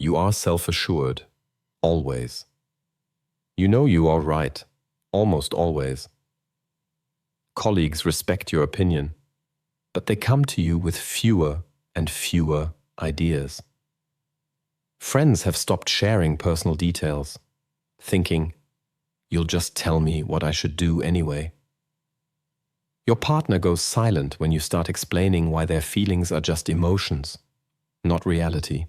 You are self-assured, always. You know you are right, almost always. Colleagues respect your opinion, but they come to you with fewer and fewer ideas. Friends have stopped sharing personal details, thinking, "You'll just tell me what I should do anyway." Your partner goes silent when you start explaining why their feelings are just emotions, not reality.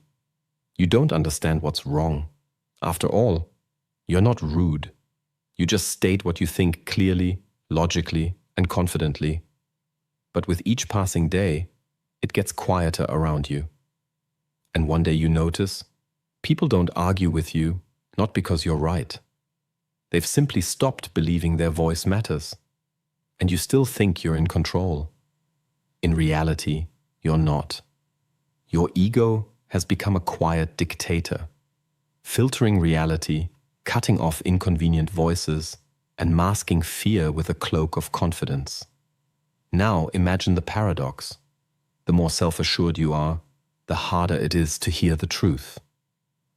You don't understand what's wrong. After all, you're not rude. You just state what you think clearly, logically, and confidently. But with each passing day, it gets quieter around you. And one day you notice, people don't argue with you, not because you're right. They've simply stopped believing their voice matters. And you still think you're in control. In reality, you're not. Your ego has become a quiet dictator, filtering reality, cutting off inconvenient voices, and masking fear with a cloak of confidence. Now imagine the paradox. The more self-assured you are, the harder it is to hear the truth.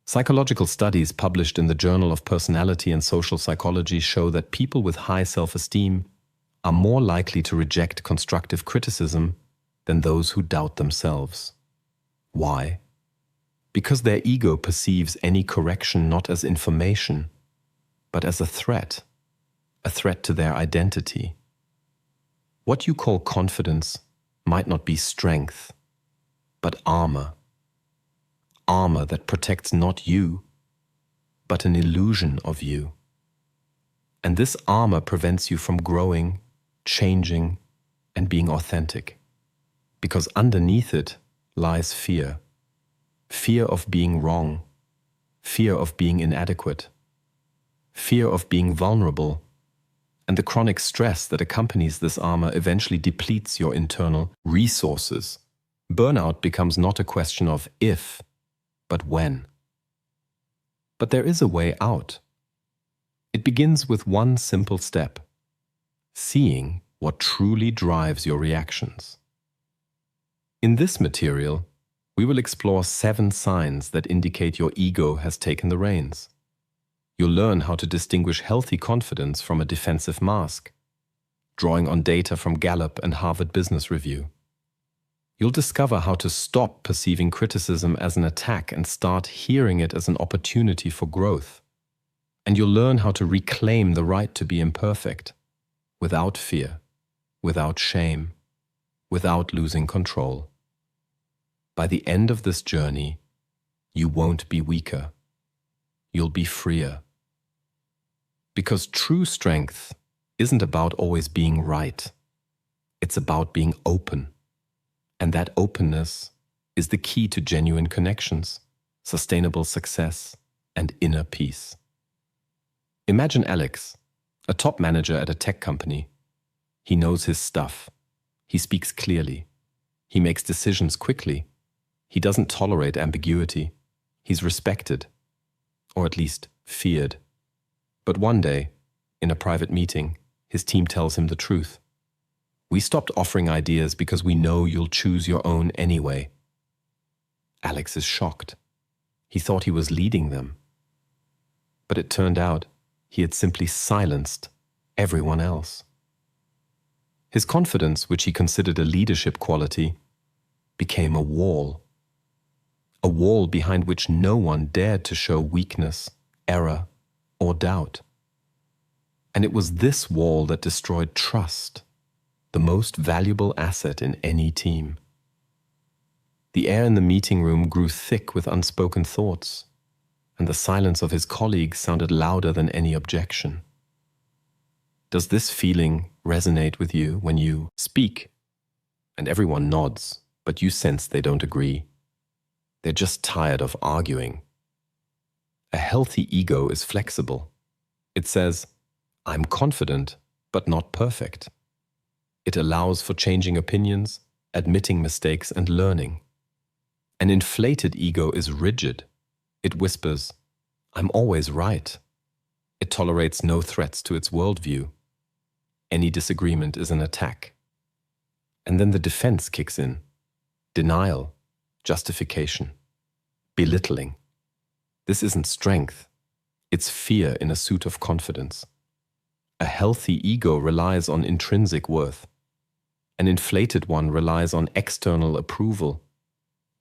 Psychological studies published in the Journal of Personality and Social Psychology show that people with high self-esteem are more likely to reject constructive criticism than those who doubt themselves. Why? Because their ego perceives any correction not as information, but as a threat to their identity. What you call confidence might not be strength, but armor. Armor that protects not you, but an illusion of you. And this armor prevents you from growing, changing, and being authentic. Because underneath it lies fear. Fear of being wrong. Fear of being inadequate. Fear of being vulnerable. And the chronic stress that accompanies this armor eventually depletes your internal resources. Burnout becomes not a question of if, but when. But there is a way out. It begins with one simple step: seeing what truly drives your reactions. In this material, we will explore 7 signs that indicate your ego has taken the reins. You'll learn how to distinguish healthy confidence from a defensive mask, drawing on data from Gallup and Harvard Business Review. You'll discover how to stop perceiving criticism as an attack and start hearing it as an opportunity for growth. And you'll learn how to reclaim the right to be imperfect, without fear, without shame, without losing control. By the end of this journey, you won't be weaker. You'll be freer. Because true strength isn't about always being right. It's about being open. And that openness is the key to genuine connections, sustainable success, and inner peace. Imagine Alex, a top manager at a tech company. He knows his stuff. He speaks clearly. He makes decisions quickly. He doesn't tolerate ambiguity. He's respected, or at least feared. But one day, in a private meeting, his team tells him the truth. "We stopped offering ideas because we know you'll choose your own anyway." Alex is shocked. He thought he was leading them. But it turned out he had simply silenced everyone else. His confidence, which he considered a leadership quality, became a wall behind which no one dared to show weakness, error, or doubt. And it was this wall that destroyed trust, the most valuable asset in any team. The air in the meeting room grew thick with unspoken thoughts, and the silence of his colleagues sounded louder than any objection. Does this feeling resonate with you when you speak, and everyone nods, but you sense they don't agree? They're just tired of arguing. A healthy ego is flexible. It says, "I'm confident, but not perfect." It allows for changing opinions, admitting mistakes, and learning. An inflated ego is rigid. It whispers, "I'm always right." It tolerates no threats to its worldview. Any disagreement is an attack. And then the defense kicks in. Denial, justification, belittling. This isn't strength. It's fear in a suit of confidence. A healthy ego relies on intrinsic worth. An inflated one relies on external approval.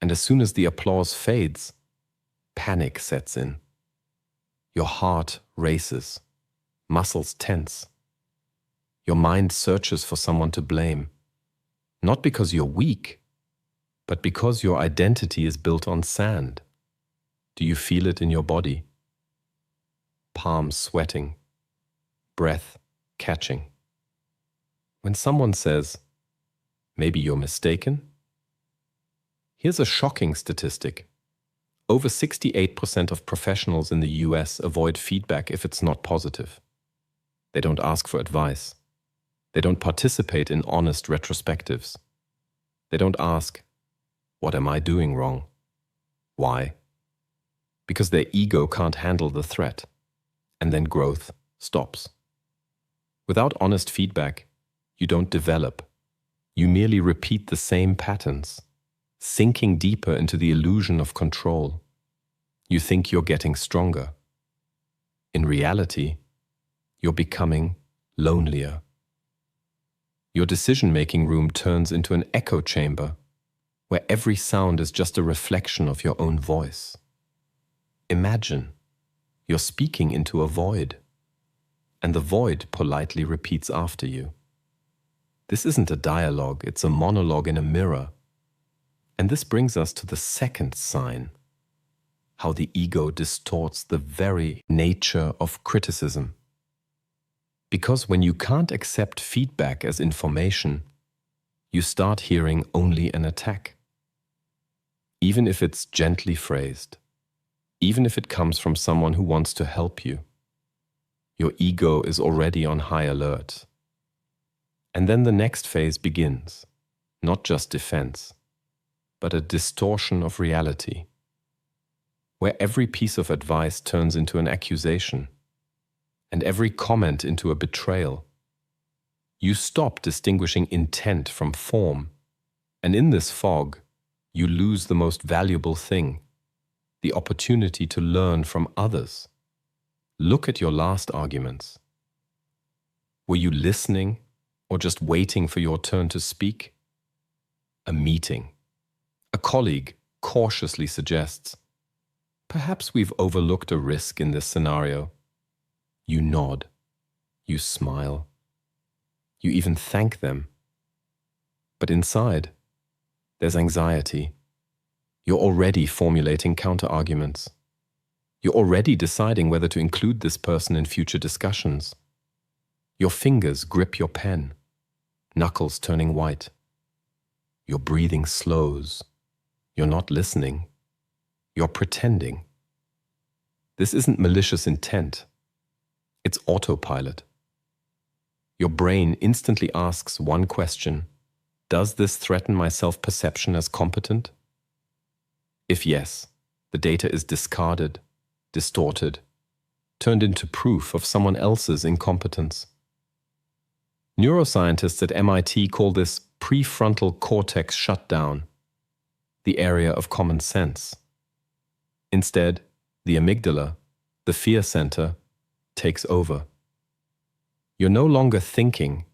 And as soon as the applause fades, panic sets in. Your heart races, muscles tense. Your mind searches for someone to blame, not because you're weak, but because your identity is built on sand. Do you feel it in your body? Palms sweating, breath catching. When someone says, "Maybe you're mistaken," here's a shocking statistic. Over 68% of professionals in the US avoid feedback if it's not positive. They don't ask for advice. They don't participate in honest retrospectives. They don't ask, "What am I doing wrong?" Why? Because their ego can't handle the threat, and then growth stops. Without honest feedback, you don't develop. You merely repeat the same patterns, sinking deeper into the illusion of control. You think you're getting stronger. In reality, you're becoming lonelier. Your decision-making room turns into an echo chamber where every sound is just a reflection of your own voice. Imagine you're speaking into a void, and the void politely repeats after you. This isn't a dialogue, it's a monologue in a mirror. And this brings us to the second sign, how the ego distorts the very nature of criticism. Because when you can't accept feedback as information, you start hearing only an attack. Even if it's gently phrased, even if it comes from someone who wants to help you, your ego is already on high alert. And then the next phase begins, not just defense, but a distortion of reality, where every piece of advice turns into an accusation, and every comment into a betrayal. You stop distinguishing intent from form, and in this fog, you lose the most valuable thing, the opportunity to learn from others. Look at your last arguments. Were you listening or just waiting for your turn to speak? A meeting. A colleague cautiously suggests, "Perhaps we've overlooked a risk in this scenario." You nod. You smile. You even thank them. But inside, there's anxiety. You're already formulating counter-arguments. You're already deciding whether to include this person in future discussions. Your fingers grip your pen, knuckles turning white. Your breathing slows. You're not listening. You're pretending. This isn't malicious intent. It's autopilot. Your brain instantly asks one question: does this threaten my self-perception as competent? If yes, the data is discarded, distorted, turned into proof of someone else's incompetence. Neuroscientists at MIT call this prefrontal cortex shutdown, the area of common sense. Instead, the amygdala, the fear center, takes over. You're no longer thinking,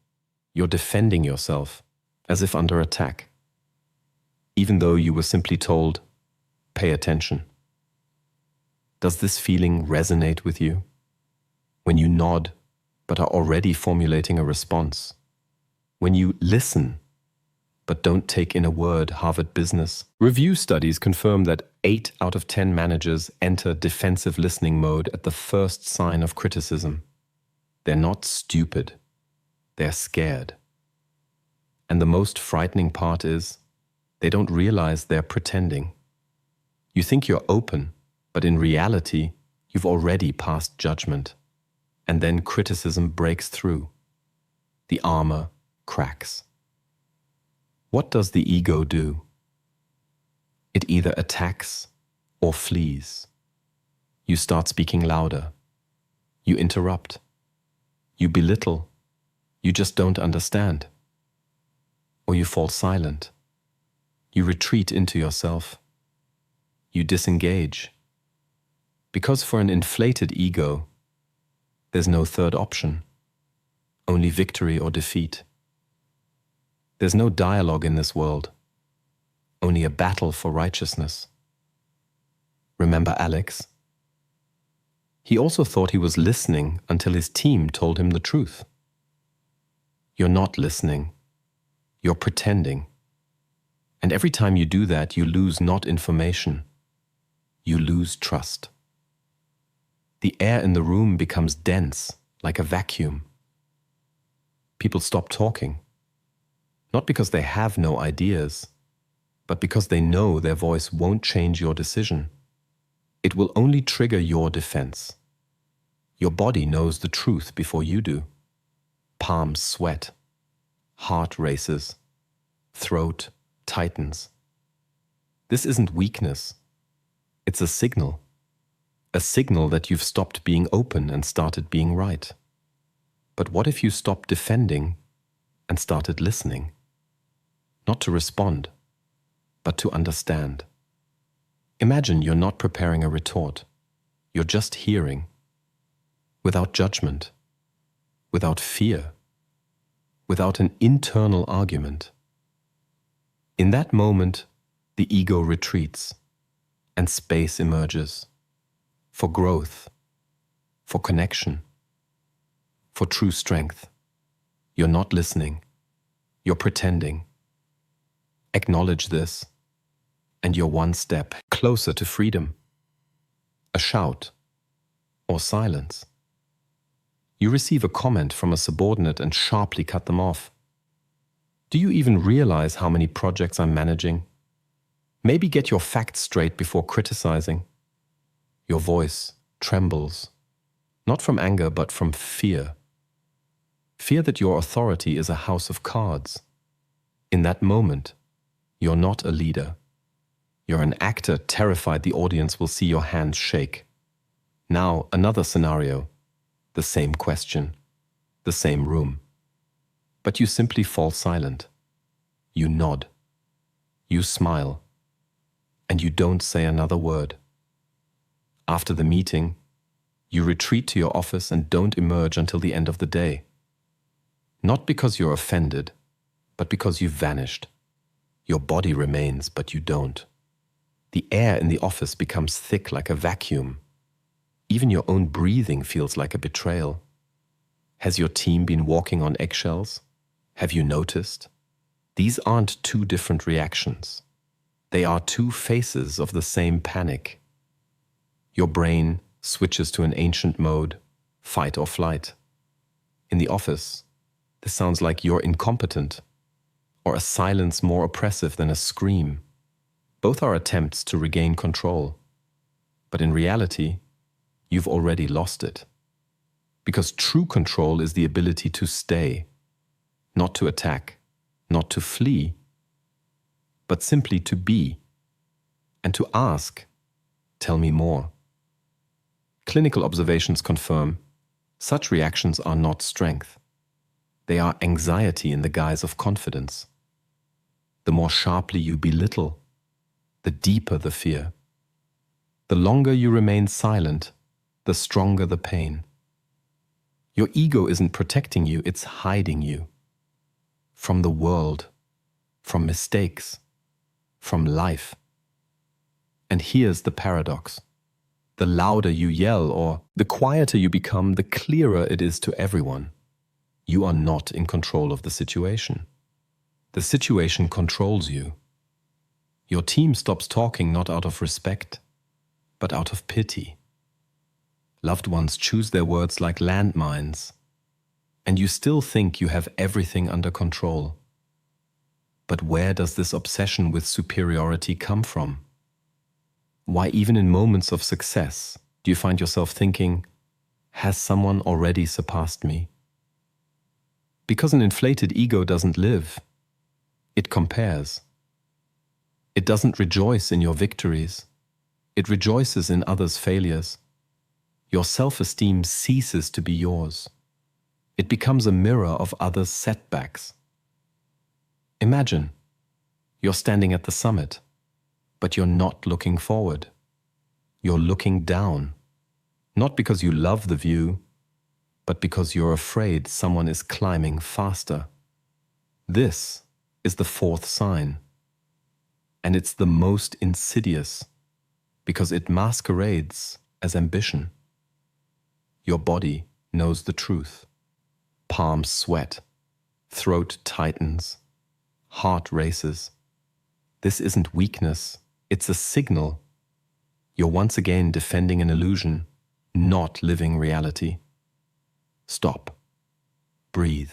you're defending yourself, as if under attack, even though you were simply told, "Pay attention." Does this feeling resonate with you? When you nod, but are already formulating a response. When you listen, but don't take in a word, Harvard Business. Review studies confirm that 8 out of 10 managers enter defensive listening mode at the first sign of criticism. They're not stupid. They're scared. And the most frightening part is, they don't realize they're pretending. You think you're open, but in reality, you've already passed judgment. And then criticism breaks through. The armor cracks. What does the ego do? It either attacks or flees. You start speaking louder. You interrupt. You belittle. You just don't understand. Or you fall silent. You retreat into yourself. You disengage. Because for an inflated ego, there's no third option, only victory or defeat. There's no dialogue in this world, only a battle for righteousness. Remember Alex? He also thought he was listening until his team told him the truth. You're not listening. You're pretending. And every time you do that, you lose not information. You lose trust. The air in the room becomes dense, like a vacuum. People stop talking. Not because they have no ideas, but because they know their voice won't change your decision. It will only trigger your defense. Your body knows the truth before you do. Palms sweat. Heart races. Throat tightens. This isn't weakness. It's a signal. A signal that you've stopped being open and started being right. But what if you stopped defending and started listening? Not to respond, but to understand. Imagine you're not preparing a retort. You're just hearing. Without judgment. Without fear. Without an internal argument. In that moment, the ego retreats and space emerges for growth, for connection, for true strength. You're not listening. You're pretending. Acknowledge this, and you're one step closer to freedom. A shout or silence. You receive a comment from a subordinate and sharply cut them off. Do you even realize how many projects I'm managing? Maybe get your facts straight before criticizing. Your voice trembles, not from anger but from fear. Fear that your authority is a house of cards. In that moment, you're not a leader. You're an actor terrified the audience will see your hands shake. Now, another scenario. The same question. The same room. But you simply fall silent. You nod. You smile. And you don't say another word. After the meeting, you retreat to your office and don't emerge until the end of the day. Not because you're offended, but because you've vanished. Your body remains, but you don't. The air in the office becomes thick like a vacuum. Even your own breathing feels like a betrayal. Has your team been walking on eggshells? Have you noticed? These aren't two different reactions. They are two faces of the same panic. Your brain switches to an ancient mode, fight or flight. In the office, this sounds like you're incompetent, or a silence more oppressive than a scream. Both are attempts to regain control. But in reality, you've already lost it. Because true control is the ability to stay, not to attack, not to flee, but simply to be, and to ask, tell me more. Clinical observations confirm such reactions are not strength. They are anxiety in the guise of confidence. The more sharply you belittle, the deeper the fear. The longer you remain silent, the stronger the pain. Your ego isn't protecting you, it's hiding you. From the world, from mistakes, from life. And here's the paradox. The louder you yell or the quieter you become, the clearer it is to everyone. You are not in control of the situation. The situation controls you. Your team stops talking not out of respect, but out of pity. Loved ones choose their words like landmines, and you still think you have everything under control. But where does this obsession with superiority come from? Why, even in moments of success, do you find yourself thinking, has someone already surpassed me? Because an inflated ego doesn't live. It compares. It doesn't rejoice in your victories. It rejoices in others' failures. Your self-esteem ceases to be yours. It becomes a mirror of others' setbacks. Imagine, you're standing at the summit, but you're not looking forward. You're looking down. Not because you love the view, but because you're afraid someone is climbing faster. This is the fourth sign, and it's the most insidious because it masquerades as ambition. Your body knows the truth. Palms sweat, throat tightens, heart races. This isn't weakness, it's a signal. You're once again defending an illusion, not living reality. Stop. Breathe.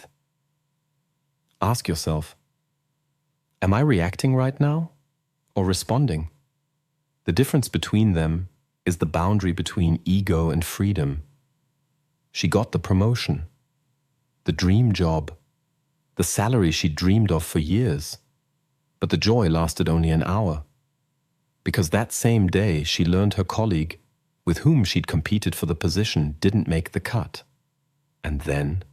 Ask yourself, am I reacting right now or responding? The difference between them is the boundary between ego and freedom. She got the promotion, the dream job, the salary she dreamed of for years, but the joy lasted only an hour. Because that same day she learned her colleague, with whom she'd competed for the position, didn't make the cut. And then,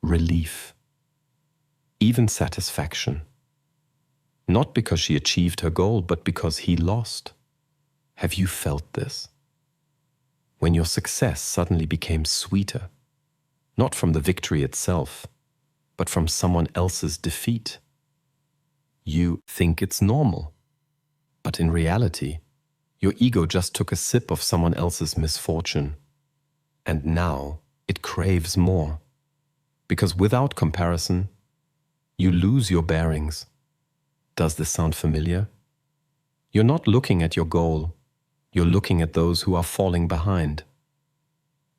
relief. Even satisfaction. Not because she achieved her goal, but because he lost. Have you felt this? When your success suddenly became sweeter, not from the victory itself, but from someone else's defeat. You think it's normal, but in reality, your ego just took a sip of someone else's misfortune, and now it craves more, because without comparison, you lose your bearings. Does this sound familiar? You're not looking at your goal, you're looking at those who are falling behind.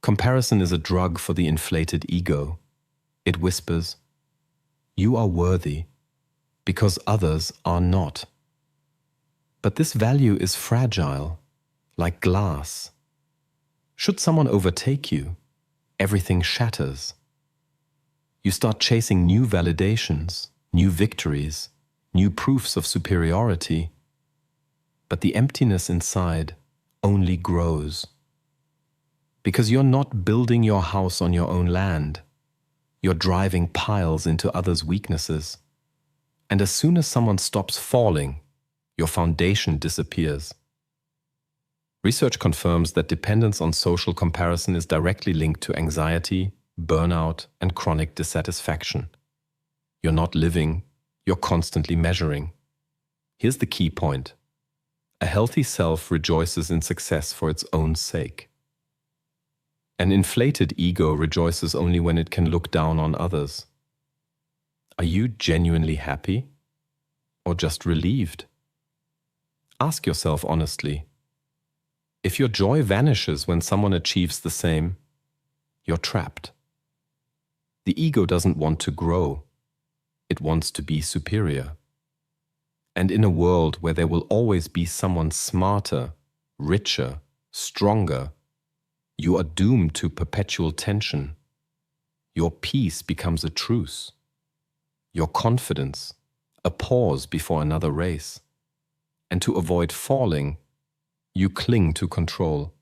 Comparison is a drug for the inflated ego. It whispers, you are worthy because others are not. But this value is fragile, like glass. Should someone overtake you, everything shatters. You start chasing new validations, new victories, new proofs of superiority. But the emptiness inside only grows. Because you're not building your house on your own land. You're driving piles into others' weaknesses. And as soon as someone stops falling, your foundation disappears. Research confirms that dependence on social comparison is directly linked to anxiety, burnout, and chronic dissatisfaction. You're not living, you're constantly measuring. Here's the key point. A healthy self rejoices in success for its own sake. An inflated ego rejoices only when it can look down on others. Are you genuinely happy or just relieved? Ask yourself honestly. If your joy vanishes when someone achieves the same, you're trapped. The ego doesn't want to grow. It wants to be superior. And in a world where there will always be someone smarter, richer, stronger, you are doomed to perpetual tension. Your peace becomes a truce. Your confidence, a pause before another race. And to avoid falling, you cling to control.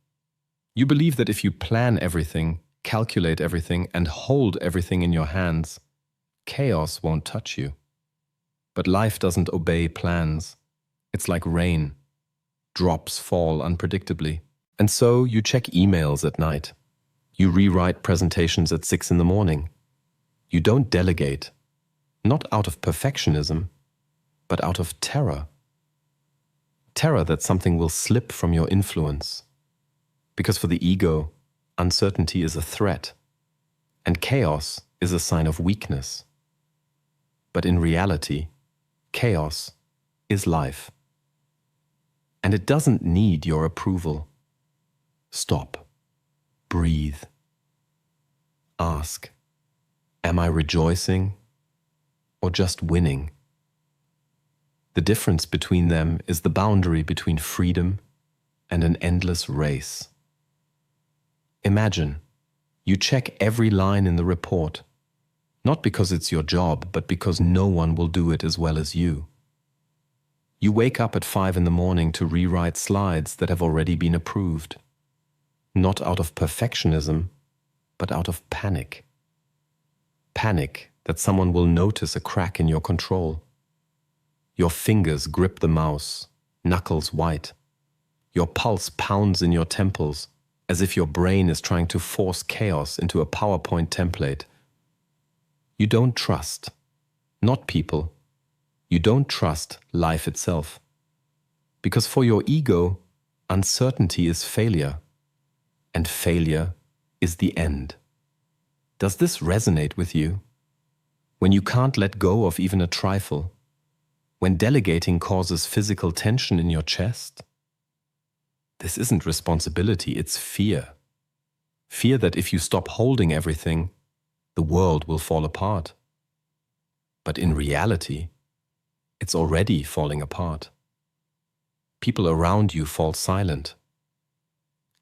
You believe that if you plan everything, calculate everything, and hold everything in your hands, chaos won't touch you. But life doesn't obey plans. It's like rain. Drops fall unpredictably. And so you check emails at night. You rewrite presentations at 6 in the morning. You don't delegate, not out of perfectionism, but out of terror. Terror that something will slip from your influence. Because for the ego, uncertainty is a threat, and chaos is a sign of weakness. But in reality, chaos is life. And it doesn't need your approval. Stop. Breathe. Ask, am I rejoicing or just winning? The difference between them is the boundary between freedom and an endless race. Imagine, you check every line in the report, not because it's your job, but because no one will do it as well as you. You wake up at 5 in the morning to rewrite slides that have already been approved. Not out of perfectionism, but out of panic. Panic that someone will notice a crack in your control. Your fingers grip the mouse, knuckles white. Your pulse pounds in your temples, as if your brain is trying to force chaos into a PowerPoint template. You don't trust, not people. You don't trust life itself. Because for your ego, uncertainty is failure, and failure is the end. Does this resonate with you? When you can't let go of even a trifle? When delegating causes physical tension in your chest? This isn't responsibility, it's fear. Fear that if you stop holding everything, the world will fall apart. But in reality, it's already falling apart. People around you fall silent.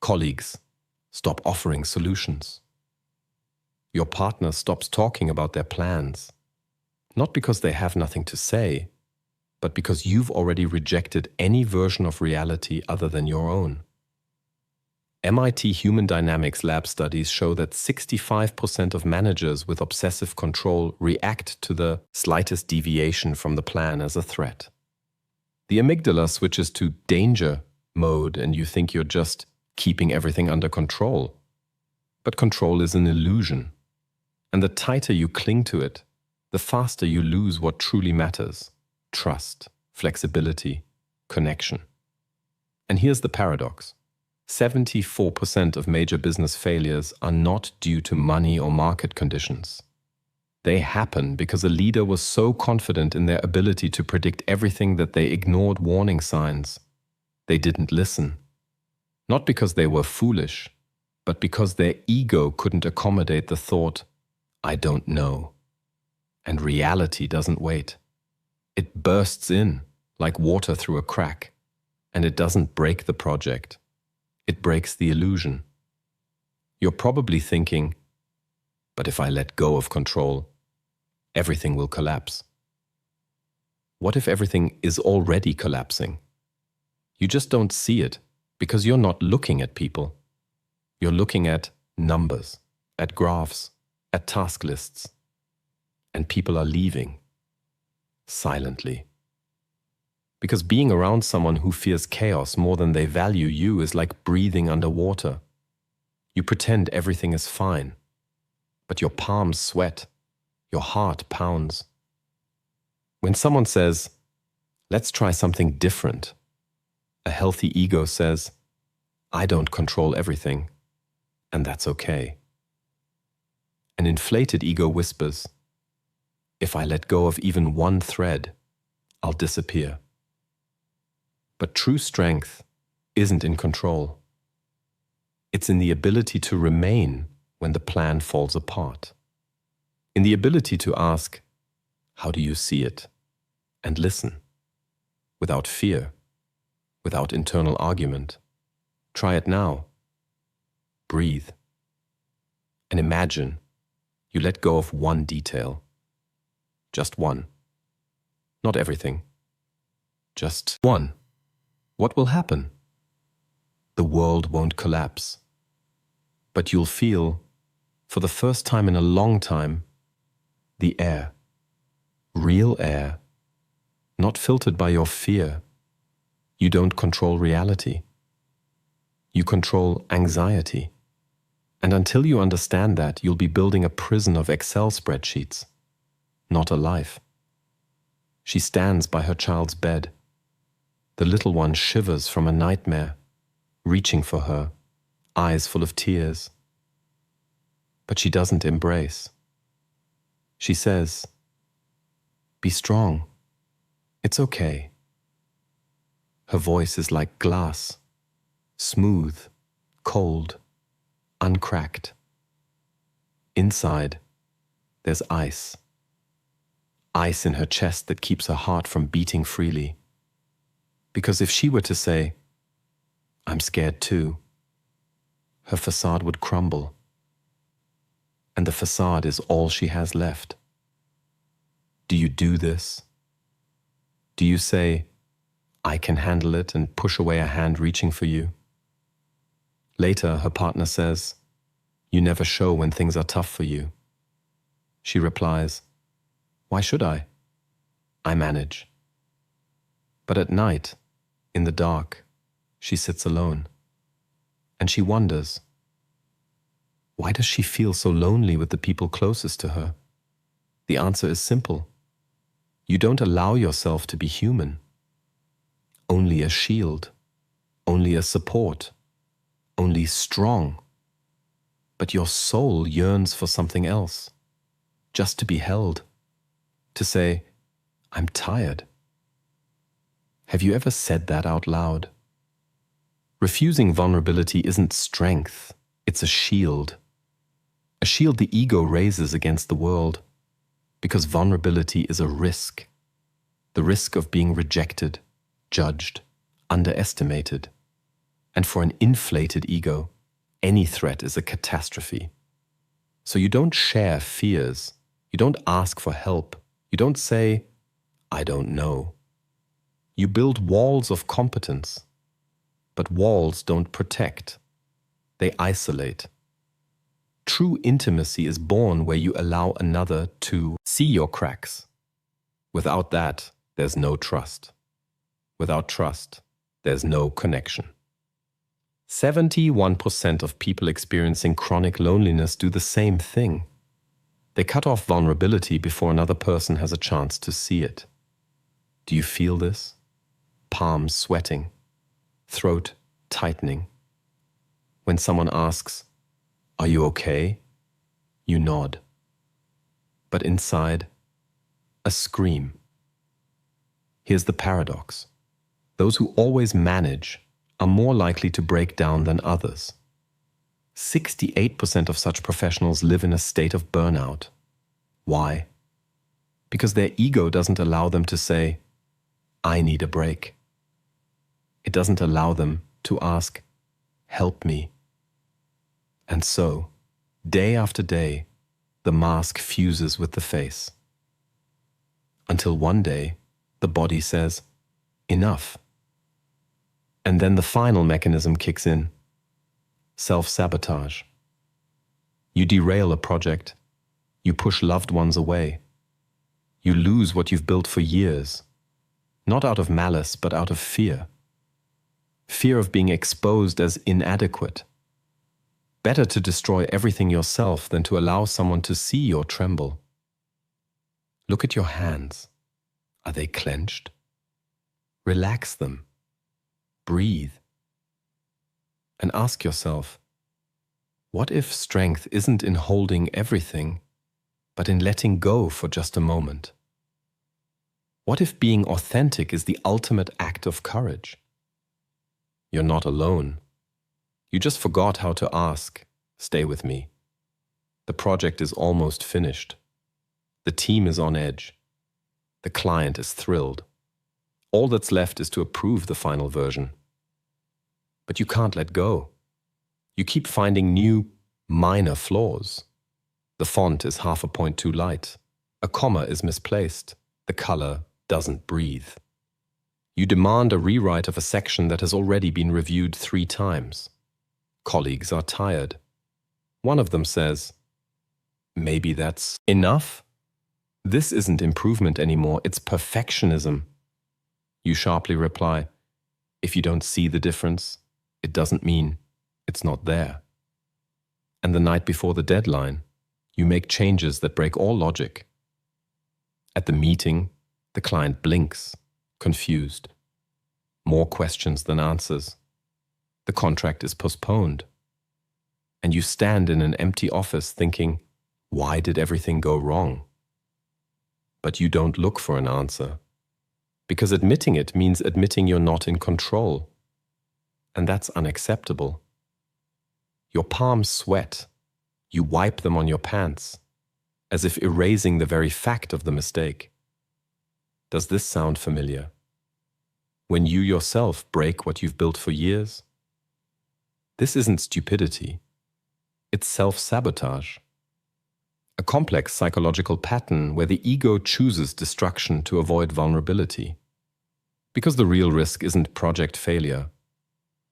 Colleagues stop offering solutions. Your partner stops talking about their plans, not because they have nothing to say, but because you've already rejected any version of reality other than your own. MIT Human Dynamics lab studies show that 65% of managers with obsessive control react to the slightest deviation from the plan as a threat. The amygdala switches to danger mode and you think you're just keeping everything under control. But control is an illusion. And the tighter you cling to it, the faster you lose what truly matters: trust, flexibility, connection. And here's the paradox. 74% of major business failures are not due to money or market conditions. They happen because a leader was so confident in their ability to predict everything that they ignored warning signs. They didn't listen. Not because they were foolish, but because their ego couldn't accommodate the thought, "I don't know." And reality doesn't wait. It bursts in like water through a crack, and it doesn't break the project. It breaks the illusion. You're probably thinking, but if I let go of control, everything will collapse. What if everything is already collapsing? You just don't see it because you're not looking at people. You're looking at numbers, at graphs, at task lists. And people are leaving silently. Because being around someone who fears chaos more than they value you is like breathing underwater. You pretend everything is fine, but your palms sweat, your heart pounds. When someone says, "Let's try something different," a healthy ego says, "I don't control everything, and that's okay." An inflated ego whispers, "If I let go of even one thread, I'll disappear." But true strength isn't in control. It's in the ability to remain when the plan falls apart. In the ability to ask, "How do you see it?" and listen, without fear, without internal argument. Try it now. Breathe. And imagine you let go of one detail. Just one. Not everything. Just one. What will happen? The world won't collapse. But you'll feel, for the first time in a long time, the air. Real air. Not filtered by your fear. You don't control reality. You control anxiety. And until you understand that, you'll be building a prison of Excel spreadsheets, not a life. She stands by her child's bed. The little one shivers from a nightmare, reaching for her, eyes full of tears. But she doesn't embrace. She says, "Be strong. It's okay." Her voice is like glass, smooth, cold, uncracked. Inside, there's ice. Ice in her chest that keeps her heart from beating freely. Because if she were to say, "I'm scared too," her facade would crumble. And the facade is all she has left. Do you do this? Do you say, "I can handle it," and push away a hand reaching for you? Later, her partner says, "You never show when things are tough for you." She replies, "Why should I? I manage." But at night, in the dark, she sits alone. And she wonders, why does she feel so lonely with the people closest to her? The answer is simple. You don't allow yourself to be human. Only a shield, only a support, only strong. But your soul yearns for something else, just to be held, to say, I'm tired. Have you ever said that out loud? Refusing vulnerability isn't strength, it's a shield. A shield the ego raises against the world, because vulnerability is a risk. The risk of being rejected, judged, underestimated. And for an inflated ego, any threat is a catastrophe. So you don't share fears, you don't ask for help, you don't say, I don't know. You build walls of competence, but walls don't protect, they isolate. True intimacy is born where you allow another to see your cracks. Without that, there's no trust. Without trust, there's no connection. 71% of people experiencing chronic loneliness do the same thing. They cut off vulnerability before another person has a chance to see it. Do you feel this? Palms sweating, throat tightening. When someone asks, "Are you okay?" you nod. But inside, a scream. Here's the paradox. Those who always manage are more likely to break down than others. 68% of such professionals live in a state of burnout. Why? Because their ego doesn't allow them to say, I need a break. It doesn't allow them to ask, help me. And so, day after day, the mask fuses with the face. Until one day, the body says, enough. And then the final mechanism kicks in, self-sabotage. You derail a project, you push loved ones away, you lose what you've built for years, not out of malice, but out of fear. Fear of being exposed as inadequate. Better to destroy everything yourself than to allow someone to see your tremble. Look at your hands. Are they clenched? Relax them. Breathe. And ask yourself, what if strength isn't in holding everything, but in letting go for just a moment? What if being authentic is the ultimate act of courage? You're not alone. You just forgot how to ask, stay with me. The project is almost finished. The team is on edge. The client is thrilled. All that's left is to approve the final version. But you can't let go. You keep finding new, minor flaws. The font is half a point too light. A comma is misplaced. The color doesn't breathe. You demand a rewrite of a section that has already been reviewed 3 times. Colleagues are tired. One of them says, maybe that's enough? This isn't improvement anymore, it's perfectionism. You sharply reply, if you don't see the difference, it doesn't mean it's not there. And the night before the deadline, you make changes that break all logic. At the meeting, the client blinks, confused. More questions than answers. The contract is postponed. And you stand in an empty office thinking, why did everything go wrong? But you don't look for an answer, because admitting it means admitting you're not in control. And that's unacceptable. Your palms sweat. You wipe them on your pants, as if erasing the very fact of the mistake. Does this sound familiar? When you yourself break what you've built for years? This isn't stupidity. It's self-sabotage. A complex psychological pattern where the ego chooses destruction to avoid vulnerability. Because the real risk isn't project failure.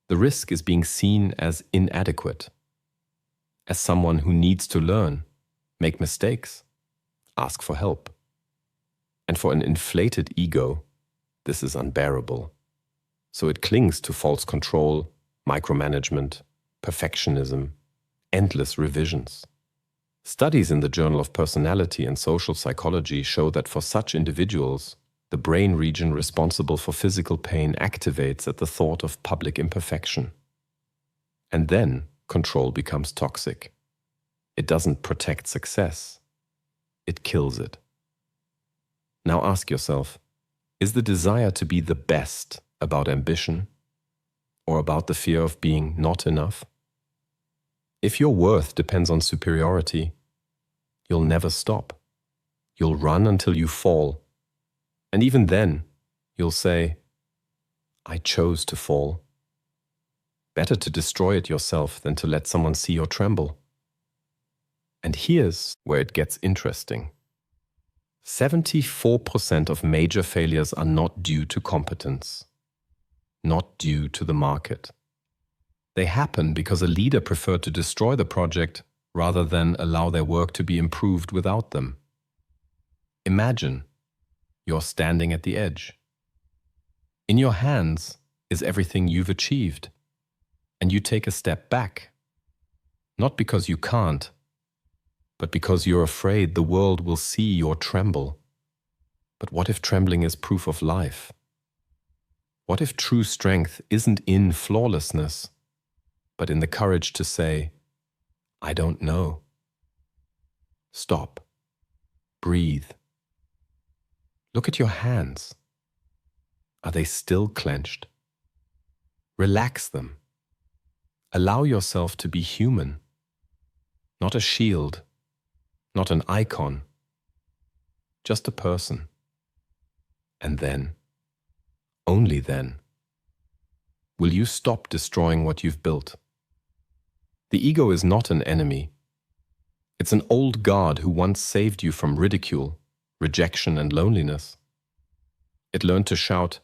The risk is being seen as inadequate. As someone who needs to learn, make mistakes, ask for help. And for an inflated ego, this is unbearable. So it clings to false control, micromanagement, perfectionism, endless revisions. Studies in the Journal of Personality and Social Psychology show that for such individuals, the brain region responsible for physical pain activates at the thought of public imperfection. And then control becomes toxic. It doesn't protect success. It kills it. Now ask yourself, is the desire to be the best about ambition or about the fear of being not enough? If your worth depends on superiority, you'll never stop. You'll run until you fall. And even then, you'll say, I chose to fall. Better to destroy it yourself than to let someone see or tremble. And here's where it gets interesting. 74% of major failures are not due to competence, not due to the market. They happen because a leader preferred to destroy the project rather than allow their work to be improved without them. Imagine you're standing at the edge. In your hands is everything you've achieved, and you take a step back, not because you can't, but because you're afraid the world will see your tremble. But what if trembling is proof of life? What if true strength isn't in flawlessness, but in the courage to say, I don't know. Stop. Breathe. Look at your hands. Are they still clenched? Relax them. Allow yourself to be human. Not a shield, not an icon, just a person. And then, only then, will you stop destroying what you've built. The ego is not an enemy. It's an old guard who once saved you from ridicule, rejection, and loneliness. It learned to shout,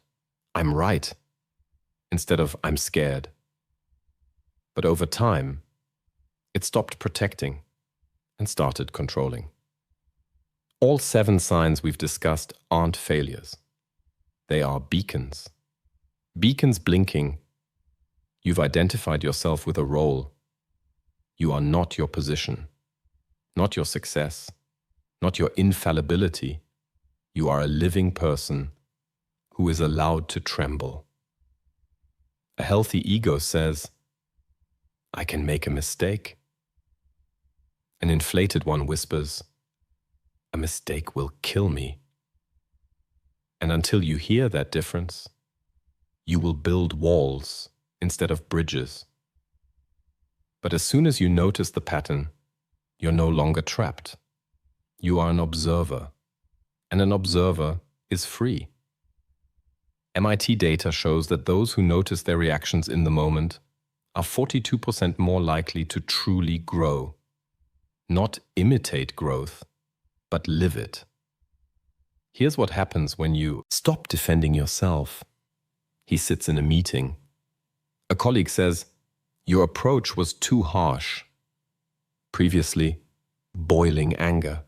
I'm right, instead of I'm scared. But over time, it stopped protecting and started controlling. All 7 signs we've discussed aren't failures. They are beacons. Beacons blinking. You've identified yourself with a role. You are not your position, not your success, not your infallibility. You are a living person who is allowed to tremble. A healthy ego says, I can make a mistake. An inflated one whispers, a mistake will kill me. And until you hear that difference, you will build walls instead of bridges. But as soon as you notice the pattern, you're no longer trapped. You are an observer, and an observer is free. MIT data shows that those who notice their reactions in the moment are 42% more likely to truly grow. Not imitate growth, but live it. Here's what happens when you stop defending yourself. He sits in a meeting. A colleague says, your approach was too harsh. Previously, boiling anger,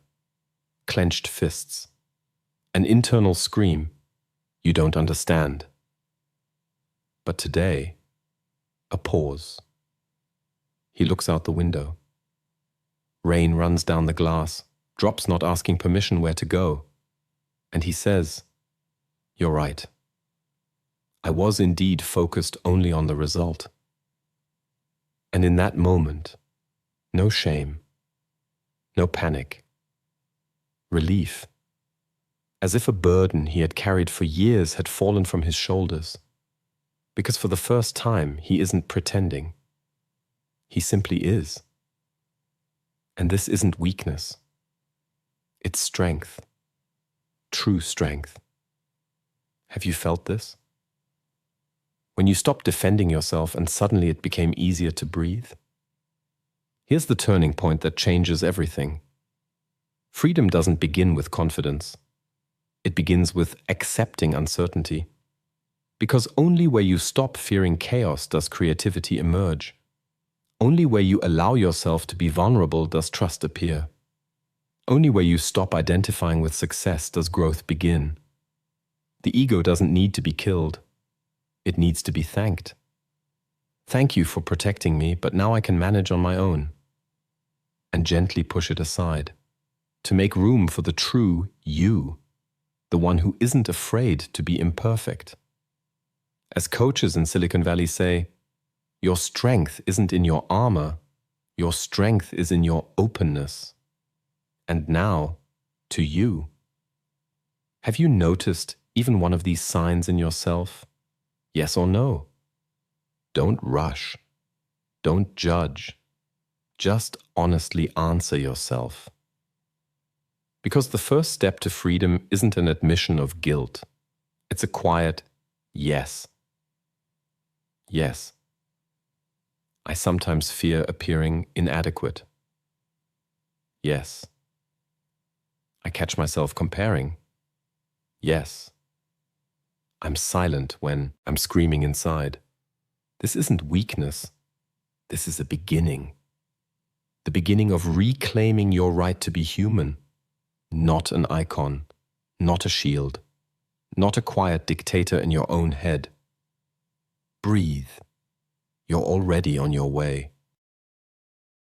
clenched fists, an internal scream, you don't understand. But today, a pause. He looks out the window. Rain runs down the glass, drops not asking permission where to go. And he says, you're right. I was indeed focused only on the result. And in that moment, no shame, no panic, relief, as if a burden he had carried for years had fallen from his shoulders, because for the first time he isn't pretending. He simply is. And this isn't weakness. It's strength, true strength. Have you felt this? When you stopped defending yourself and suddenly it became easier to breathe? Here's the turning point that changes everything. Freedom doesn't begin with confidence. It begins with accepting uncertainty. Because only where you stop fearing chaos does creativity emerge. Only where you allow yourself to be vulnerable does trust appear. Only where you stop identifying with success does growth begin. The ego doesn't need to be killed. It needs to be thanked. Thank you for protecting me, but now I can manage on my own. And gently push it aside, to make room for the true you, the one who isn't afraid to be imperfect. As coaches in Silicon Valley say, your strength isn't in your armor, your strength is in your openness. And now, to you. Have you noticed even one of these signs in yourself? Yes or no? Don't rush. Don't judge. Just honestly answer yourself. Because the first step to freedom isn't an admission of guilt. It's a quiet yes. Yes. I sometimes fear appearing inadequate. Yes. I catch myself comparing. Yes. I'm silent when I'm screaming inside. This isn't weakness. This is a beginning. The beginning of reclaiming your right to be human. Not an icon, not a shield, not a quiet dictator in your own head. Breathe. You're already on your way.